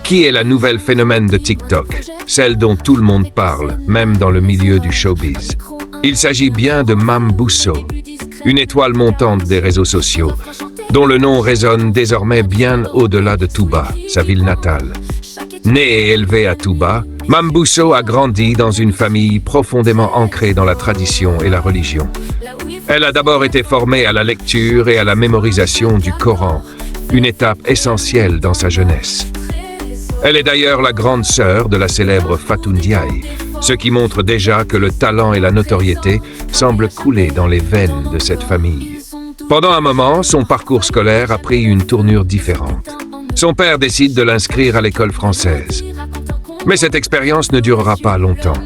Qui est la nouvelle phénomène de TikTok? Celle dont tout le monde parle, même dans le milieu du showbiz. Il s'agit bien de Mame Bousso, une étoile montante des réseaux sociaux, dont le nom résonne désormais bien au-delà de Touba, sa ville natale. Née et élevée à Touba, Mame Bousso a grandi dans une famille profondément ancrée dans la tradition et la religion. Elle a d'abord été formée à la lecture et à la mémorisation du Coran, une étape essentielle dans sa jeunesse. Elle est d'ailleurs la grande sœur de la célèbre Fatou Ndiaye, ce qui montre déjà que le talent et la notoriété semblent couler dans les veines de cette famille. Pendant un moment, son parcours scolaire a pris une tournure différente. Son père décide de l'inscrire à l'école française. Mais cette expérience ne durera pas longtemps.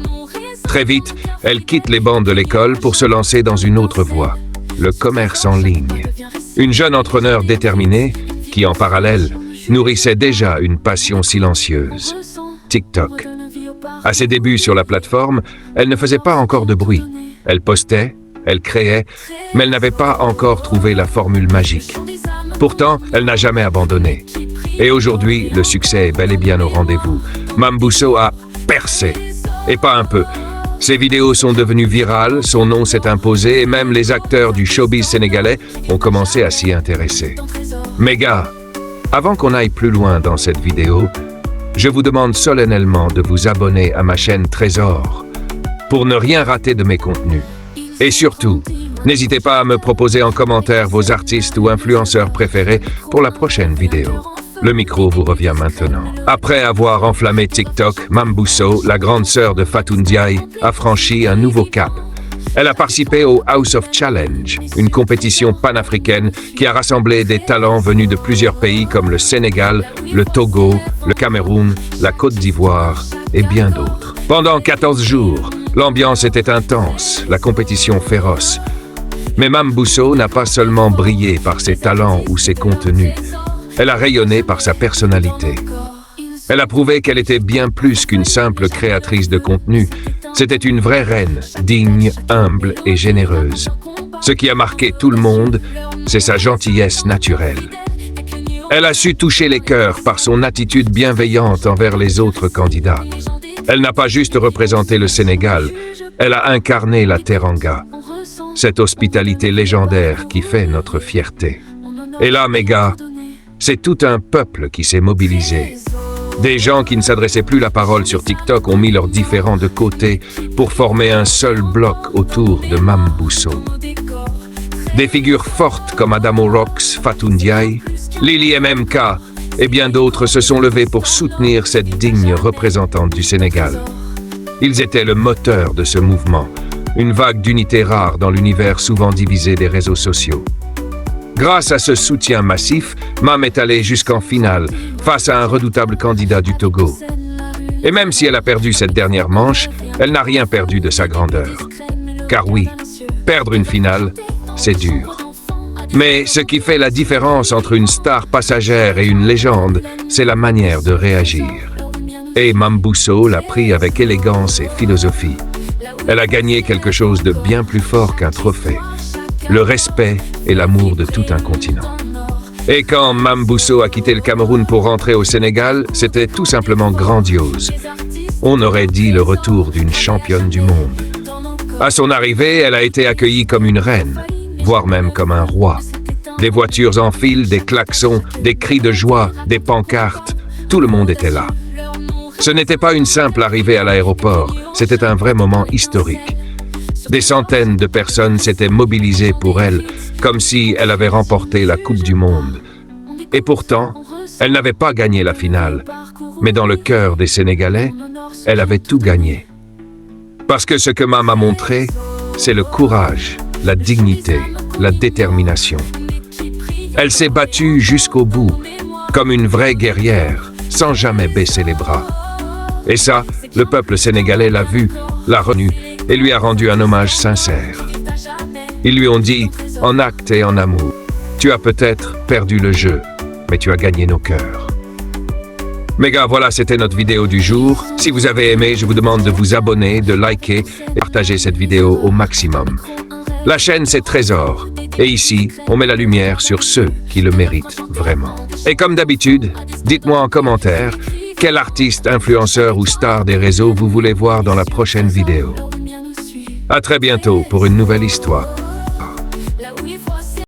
Très vite, elle quitte les bancs de l'école pour se lancer dans une autre voie, le commerce en ligne. Une jeune entrepreneur déterminée qui, en parallèle, nourrissait déjà une passion silencieuse, TikTok. À ses débuts sur la plateforme, elle ne faisait pas encore de bruit. Elle postait, elle créait, mais elle n'avait pas encore trouvé la formule magique. Pourtant, elle n'a jamais abandonné. Et aujourd'hui, le succès est bel et bien au rendez-vous. Mame Bousso a percé, et pas un peu. Ses vidéos sont devenues virales, son nom s'est imposé et même les acteurs du showbiz sénégalais ont commencé à s'y intéresser. Mes gars, avant qu'on aille plus loin dans cette vidéo, je vous demande solennellement de vous abonner à ma chaîne Trésor pour ne rien rater de mes contenus. Et surtout, n'hésitez pas à me proposer en commentaire vos artistes ou influenceurs préférés pour la prochaine vidéo. Le micro vous revient maintenant. Après avoir enflammé TikTok, Mame Bousso, la grande sœur de Fatou Ndiaye, a franchi un nouveau cap. Elle a participé au House of Challenge, une compétition panafricaine qui a rassemblé des talents venus de plusieurs pays comme le Sénégal, le Togo, le Cameroun, la Côte d'Ivoire et bien d'autres. Pendant 14 jours, l'ambiance était intense, la compétition féroce. Mais Mame Bousso n'a pas seulement brillé par ses talents ou ses contenus. Elle a rayonné par sa personnalité. Elle a prouvé qu'elle était bien plus qu'une simple créatrice de contenu. C'était une vraie reine, digne, humble et généreuse. Ce qui a marqué tout le monde, c'est sa gentillesse naturelle. Elle a su toucher les cœurs par son attitude bienveillante envers les autres candidats. Elle n'a pas juste représenté le Sénégal, elle a incarné la Teranga. Cette hospitalité légendaire qui fait notre fierté. Et là, mes gars, c'est tout un peuple qui s'est mobilisé. Des gens qui ne s'adressaient plus la parole sur TikTok ont mis leurs différends de côté pour former un seul bloc autour de Mame Bousso. Des figures fortes comme Adamo Rocks, Fatou Ndiaye, Lily MMK et bien d'autres se sont levés pour soutenir cette digne représentante du Sénégal. Ils étaient le moteur de ce mouvement, une vague d'unité rare dans l'univers souvent divisé des réseaux sociaux. Grâce à ce soutien massif, Mame est allée jusqu'en finale, face à un redoutable candidat du Togo. Et même si elle a perdu cette dernière manche, elle n'a rien perdu de sa grandeur. Car oui, perdre une finale, c'est dur. Mais ce qui fait la différence entre une star passagère et une légende, c'est la manière de réagir. Et Mame Bousso l'a pris avec élégance et philosophie. Elle a gagné quelque chose de bien plus fort qu'un trophée. Le respect et l'amour de tout un continent. Et quand Mame Bousso a quitté le Cameroun pour rentrer au Sénégal, c'était tout simplement grandiose. On aurait dit le retour d'une championne du monde. À son arrivée, elle a été accueillie comme une reine, voire même comme un roi. Des voitures en file, des klaxons, des cris de joie, des pancartes, tout le monde était là. Ce n'était pas une simple arrivée à l'aéroport, c'était un vrai moment historique. Des centaines de personnes s'étaient mobilisées pour elle, comme si elle avait remporté la Coupe du Monde. Et pourtant, elle n'avait pas gagné la finale. Mais dans le cœur des Sénégalais, elle avait tout gagné. Parce que ce que Mame a montré, c'est le courage, la dignité, la détermination. Elle s'est battue jusqu'au bout, comme une vraie guerrière, sans jamais baisser les bras. Et ça, le peuple sénégalais l'a vu, l'a reconnu, et lui a rendu un hommage sincère. Ils lui ont dit, en acte et en amour, tu as peut-être perdu le jeu, mais tu as gagné nos cœurs. Mes gars, voilà, c'était notre vidéo du jour. Si vous avez aimé, je vous demande de vous abonner, de liker et partager cette vidéo au maximum. La chaîne, c'est Trésor. Et ici, on met la lumière sur ceux qui le méritent vraiment. Et comme d'habitude, dites-moi en commentaire Quel artiste, influenceur ou star des réseaux vous voulez voir dans la prochaine vidéo? À très bientôt pour une nouvelle histoire.